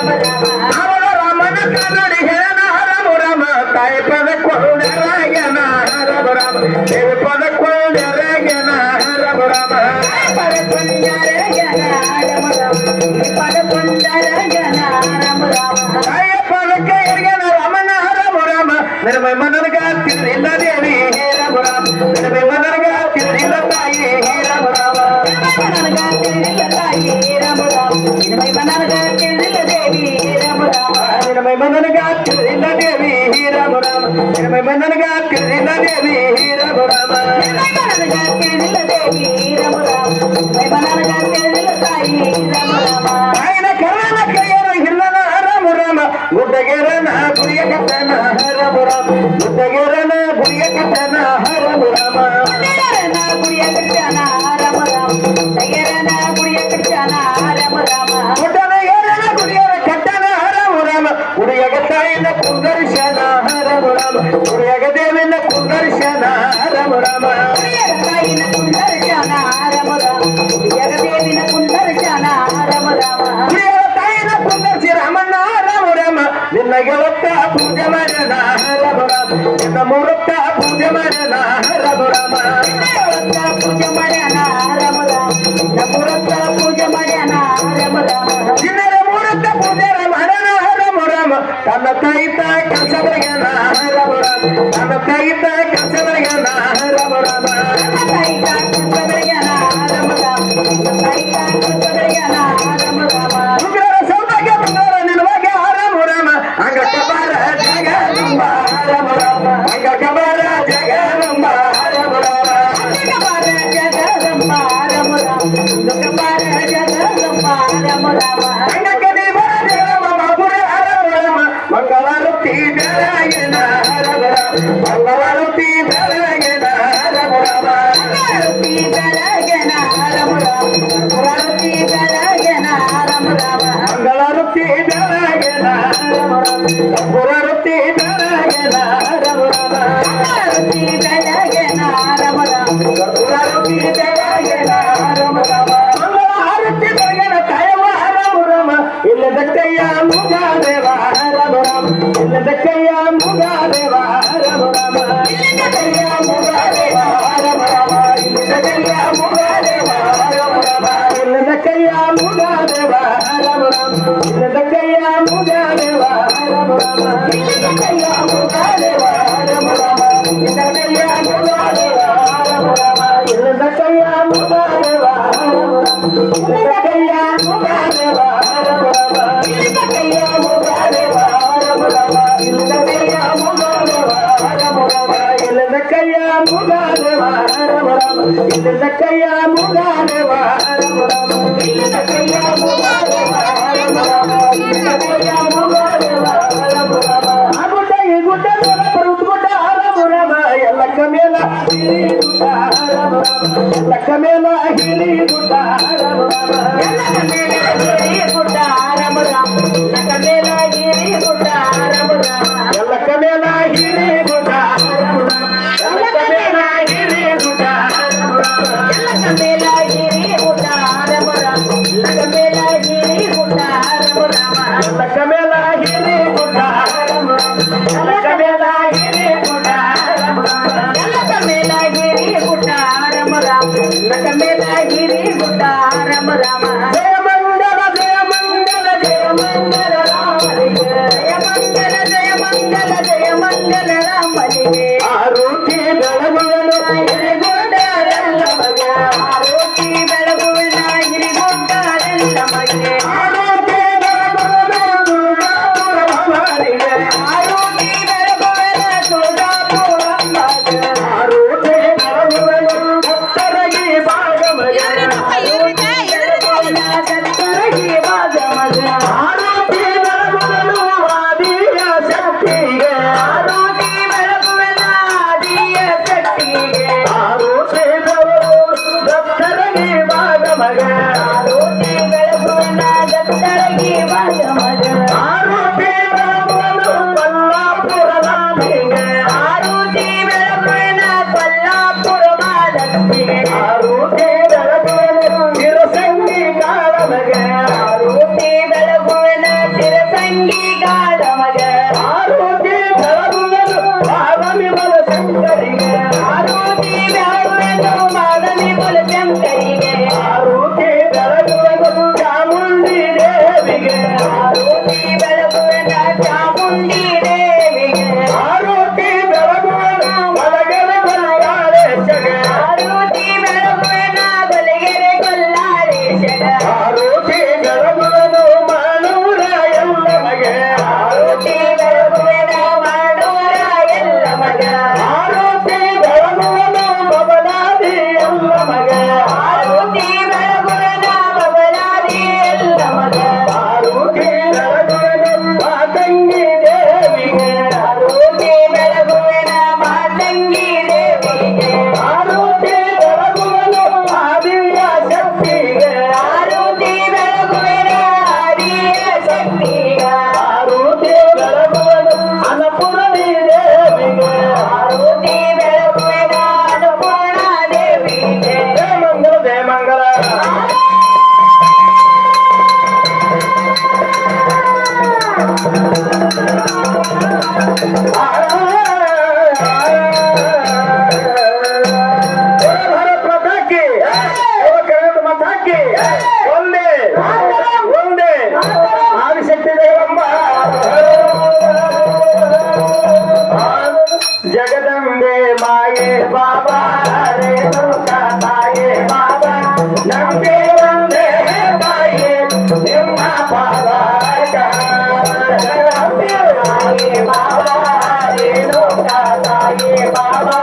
ರಾಮನ ಕನ್ನಡಿ ಹೇಳನ ರಾಮ ರಾಮ ತಾಯಿ ಪದ ಕೊಳ್ಳರಾಯನ ರಾಮ ರಾಮ ದೇವಿ ಪದ ಕೊಳ್ಳರಾಯನ ರಾಮ ರಾಮ ಪದ ಕೊಂಡರಗನ ರಾಮ ರಾಮ ಪದ ಕೊಂಡರಗನ ರಾಮ ರಾಮ ತಾಯ ಪದಕ್ಕೆ ಎರ್ಗನ ರಾಮನ ರಾಮ ರಾಮ ನಿರ್ಮಯ ಮನರ್ಗ ತಿರುಳಿಲ್ಲ ದೇವಿ ರಾಮ ರಾಮ ನಿರ್ಮಯ ಮನರ್ಗ ತಿರುಳಿಲ್ಲ ತಾಯಿ ರಾಮ ರಾಮ ಮನರ್ಗ ತಿರುಳಿಲ್ಲ ತಾಯಿ ರಾಮ ರಾಮ ನಿರ್ಮಯ ಮನರ್ಗ ತಿರುಳಿಲ್ಲ ದೇವಿ ರಾಮ ರಾಮ ನಿರ್ಮಯ ಮನರ್ಗ ತಿರುಳಿಲ್ಲ ದೇವಿ ರಾಮ ರಾಮ ನಿರ್ಮಯ ಮನರ್ಗ ತಿರುಳಿಲ್ಲ ದೇವಿ ರಾಮ ರಾಮ ನಿರ್ಮಯ ಮನರ್ಗ ತಿರುಳಿಲ್ಲ ದೇವಿ ರಾಮ ರಾಮ ನಿರ್ಮಯ ಮನರ್ಗ ತಿರುಳಿಲ್ಲ ತಾಯಿ ರಾಮ ರಾಮ ತಾಯಿನ ಕರ್ಣನ ಕೈಯರು ಹಿಲ್ಲನ ರಾಮ ರಾಮ ಗುಡ್ಡಗೆರನ ಗುರಿಯ ಕಟ್ಟನ ರಾಮ ರಾಮ ಗುಡ್ಡಗೆರನ ಗುರಿಯ ಕಟ್ಟನ ರಾಮ ರಾಮ ಗುಡ್ಡಗೆರನ ಗುರಿಯ ಕಟ್ಟನ ರಾಮ ರಾಮ ಗುಡ್ಡಗೆರನ ಗುರಿಯ ಕಟ್ಟನ ರಾಮ ರಾಮ ಗುಡ್ಡಗೆರನ ಗುರಿಯ ಕಟ್ಟನ ರಾಮ ರಾಮ ಗುಡಿಯಗ ತಾಯಿನ ಕುಂದರ್ಶನ ರಾಮ ರಾಮ ಗುಡಿಯಗ ದೇವಿನ ಕುಂದರ್ಶನ ರಾಮ ರಾಮ ಗುಡಿಯಗ ತಾಯಿನ ಕುಂದರ್ಶನ ರಾಮ ರಾಮ ಗುಡಿಯಗ ದೇವಿನ ಕುಂದರ್ಶನ ರಾಮ ರಾಮ ಗುಡಿಯಗ ತಾಯಿನ ಕುಂದರ್ಶಿ ರಾಮಣ್ಣ ರಾಮ ರಾಮ ನಿನ್ನಗೆ ಒತ್ತ ಪೂಜೆ ಮಾಡೋಣ ರಾಮ ರಾಮ ನಿನ್ನ ಮೂರೊತ್ತ ಪೂಜೆ ಮಾಡೋಣ ರಾಮ ರಾಮ ಒತ್ತ ಪೂಜೆ ಮಾಡೋಣ ರಾಮ ರಾಮ ನಿನ್ನ ಮೂರೊತ್ತ ಪೂಜೆ ಮಾಡೋಣ ರಾಮ ರಾಮ ನಿನ್ನ ಮೂರೊತ್ತ ಪೂಜೆ ಮಾಡೋಣ ರಾಮ ರಾಮ ತನ್ನ ತಾಯಿತ ಕೆಲಸ ಬರೆಯಣ ರಾಮ ರಾಮ ತನ್ನ ತಾಯಿತ ಕೆಲಸ ಬರೆಯಣ ರಾಮ ರಾಮ ತಾಯಿತ ಕೆಲಸ ಬರೆಯಣ ರಾಮ ರಾಮ ತಾಯಿತ ಕೆಲಸ ಬರೆಯಣ ರಾಮ ರಾಮ ಉಗ್ರರ ಸೌಭಾಗ್ಯ ಬಂದವರ ನಿಲುವಾಗಿ ರಾಮ ರಾಮ ಅಂಗ ಕಬಾರ ಜಗದಂಬ ರಾಮ ರಾಮ ಅಂಗ ಕಬಾರ ಜಗದಂಬ ರಾಮ ರಾಮ ಕಬಾರ ಜಗದಂಬ ರಾಮ ರಾಮ ಕಬಾರ ಜಗದಂಬ ರಾಮ ರಾಮ ಅಂಗ ಕದಿ ಬರ ಜಗದಂಬ ಮಹಾಪುರ ರಾಮ ರಾಮ ಮಂಗಳಾರತಿ ಬೆಳಗಿನ ರಾಮ ರಾಮ ಮಂಗಳಾರತಿ ಬೆಳಗಿನ ರಾಮ ರಾಮ ಮಂಗಳಾರತಿ ಬೆಳಗಿನ ರಾಮ ರಾಮ ಮಂಗಳಾರತಿ ಬೆಳಗಿನ ರಾಮ ರಾಮ ಮಂಗಳಾರತಿ ಬೆಳಗಿನ ರಾಮ ರಾಮ ಮಂಗಳಾರತಿ ಬೆಳಗಿನ ರಾಮ ರಾಮ ಮಂಗಳಾರತಿ ಬೆಳಗಿನ ರಾಮ ರಾಮ ಮಂಗಳಾರತಿ ಬೆಳಗಿನ ರಾಮ ರಾಮ ಮಂಗಳಾರತಿ ಬೆಳಗಿನ ತಾಯವ ರಾಮ ರಾಮ ಇಲ್ಲದ ಕೈಯ ಮುಗಾದೇವ ರಾಮ ರಾಮ ಇಲ್ಲದ ಕೈಯ ಮುಗಾದೇವ ರಾಮ ರಾಮ ಇಲ್ಲದ ಕೈಯ ಮುಗಾದೇವ ರಾಮ ರಾಮ ಇಲ್ಲದ ಕೈಯ ಮುಗಾದೇವ ರಾಮ ರಾಮ ಇಲ್ಲದ ಕೈಯ ಮುಗಾದೇವ ರಾಮ ರಾಮ ಇಲ್ಲದ ಕೈಯ ಮುಗಾದೇವ ರಾಮ ರಾಮ ಇಲ್ಲದ ಕೈಯ ಮುಗಾದೇವ ರಾಮ ರಾಮ ಇಲ್ಲದ ಕೈಯ ಮುಗಾದೇವ ರಾಮ ರಾಮ ಇಲ್ಲದ ಕೈಯ ಮುಗಾದೇವ ರಾಮ ರಾಮ ಇಲ್ಲದ ಕೈಯ ಮುಗಾದೇವ ರಾಮ ರಾಮ ಇಲ್ಲದ ಕೈಯ ಮುಗಾದೇವ ರಾಮ ರಾಮ ಇಲ್ಲದ ಕೈಯ ಮುಗಾದೇವ ರಾಮ ರಾಮ ಇಲ್ಲದ ಕೈಯ ಮುಗಾದೇವ ರಾಮ ರಾಮ ಇಲ್ಲದ ಕೈಯ ಮುಗಾದೇವ ರಾಮ ರಾಮ ಇಲ್ಲದ ಕೈಯ ಮುಗಾದೇವ ರಾಮ ರಾಮ ಇಲ್ಲದ ಕೈಯ ಮುಗಾದೇವ ರಾಮ ರಾಮ ಆ ಗುಡ್ಡ ಈ ಗುಡ್ಡ ಪರ್ವತ ಗುಡ್ಡ ರಾಮ ರಾಮ ಎಲ್ಲಕ್ಕ ಮೇಲ ಹಿರಿ ಗುಡ್ಡ ರಾಮ ರಾಮ ಎಲ್ಲಕ್ಕ ಮೇಲ ಹಿರಿ ಗುಡ್ಡ ರಾಮ ರಾಮ ಎಲ್ಲಕ್ಕ ಮೇಲ ಹಿರಿ ಗುಡ್ಡ ರಾಮ ರಾಮ ಎಲ್ಲಕ್ಕ ಮೇಲ ಹಿರಿ ಗುಡ್ಡ ರಾಮ ರಾಮ ಎಲ್ಲಕ್ಕ ಮೇಲ ಹಿರಿ ಗುಡ್ಡ ರಾಮ ರಾಮ ಎಲ್ಲಕ್ಕ ಮೇಲ ಹಿರಿ ಗುಡ್ಡ ರಾಮ ರಾಮ ಎಲ್ಲಕ್ಕ ಮೇಲ ಹಿರಿ ಗುಡ್ಡ ರಾಮ ರಾಮ ಎಲ್ಲಕ್ಕ ಮೇಲ ಹಿರಿ ಗುಡ್ಡ ರಾಮ ರಾಮ ಎಲ್ಲಕ್ಕ ಮೇಲ ಹಿರಿ ಗುಡ್ಡ ರಾಮ ರಾಮ ಎಲ್ಲಕ್ಕ ಮೇಲ ಹಿರಿ ಗುಡ್ಡ ರಾಮ ರಾಮ ಎಲ್ಲಕ್ಕ ಮೇಲ ಹಿರಿ ಗುಡ್ಡ ರಾಮ ರಾಮ ಎಲ್ಲಕ್ಕ ಮೇಲ ಹಿರಿ ಗುಡ್ಡ ರಾಮ ರಾಮ ಜಯ ಮಂಗಲ ಜಯ ಮಂಗಲ ಜಯ ಮಂಗಲ ರಾಮನಿಗೆ ಜಯ ಮಂಗಲ ಜಯ ಮಂಗಲ ಜಯ ಮಂಗಲ ರಾಮನಿಗೆ ಆರೋಗ್ಯ ಬೆಳಗುವನು ಹಿರಿಗುಡ್ಡರೆಲ್ಲ ಮಗೆ ಆರೋಗ್ಯ ಬೆಳಗುವಿನ ಹಿರಿಗುಡ್ಡರೆಲ್ಲ ಮಗೆ ಆರೋಗ್ಯ ಬೆಳಗುವನು ಭವಾನಿಗೆ ಆರೋಗ್ಯ ಬೆಳಗುವನ ತುಳಜಾಪುರಮ್ಮಗೆ ಆರೋಗ್ಯ ಬೆಳಗುವನು ಭಕ್ತರಿಗೆ ಭಾಗ ಆರುತಿ ಬೆಳಗುವೆನ ಚಾಮುಂಡಿ ದೇವಿಗೆ ಆರುತಿ ಬೆಳಗುವನ ಒಳಗಡೆ ಬಲ್ಲಾಳೇಶಗೆ ಆರುತಿ ಬೆಳಗುವೆನ ಬಲಿಗೆರೆ ಕೊಲ್ಲಾಳೇಶಗ ಆರುತಿ ಬೆಳಗುವನು ಮಾನೂರ ಎಲ್ಲಮಗೆ ಆರುತಿ ಬೆಳಗುವೆನ ಮಾಡೂರ ಎಲ್ಲ ಮಗ ಆರುತಿ ಬೆಳಗುವನು ಬಬಲಾದಿ ಎಲ್ಲಮಗೆ ಆರುತಿ ಬೆಳಗುವೆನ ಬಬಲಾದಿ ಎಲ್ಲ ಮಗ ಆರುತಿ ಬೆಳಗುವನು ಮಾತಂಗಿ ದೇವಿಗೆ ಆರುತಿ ಬೆಳಗುವೆನ ಮಾತಂಗಿ ದೇವಿಗೆ ಆರುತಿ ಬೆಳಗುವನು ಆದಿಯ ಶಕ್ತಿಗೆ ಆರುತಿ ಬೆಳಗುವೆನ ಆದಿಯ ಶಕ್ತಿಗ ಆರುತಿ ಬೆಳಗುವನು ಅನ್ನಪೂರ್ಣಿ ದೇವಿಗೆ ಆರುತಿ ಬೆಳಗುವೆನ ಅನ್ನಪೂರ್ಣ ದೇವಿಗೆ ಜಯ ಮಂಗಲ ಜಯ ಮಂಗಲ भारत माता की कर्नाटक माता की ಒಂದೇ ಒಂದೇ ಆದಿಶಕ್ತಿ ದೇವಮ್ಮ ಜಗದಂಬೆ ಮಾಯೆ ಬಾಬಾ ರೇಣುಕಾ ತಾಯೇ ಬಾಬಾ ನಮಗೆ ಒಂದೇ ತಾಯೇ ನಿಮ್ಮ ಪಾದ ಬಾಬಾ ರೇಣುಕಾ ತಾಯಿ ಬಾಬಾ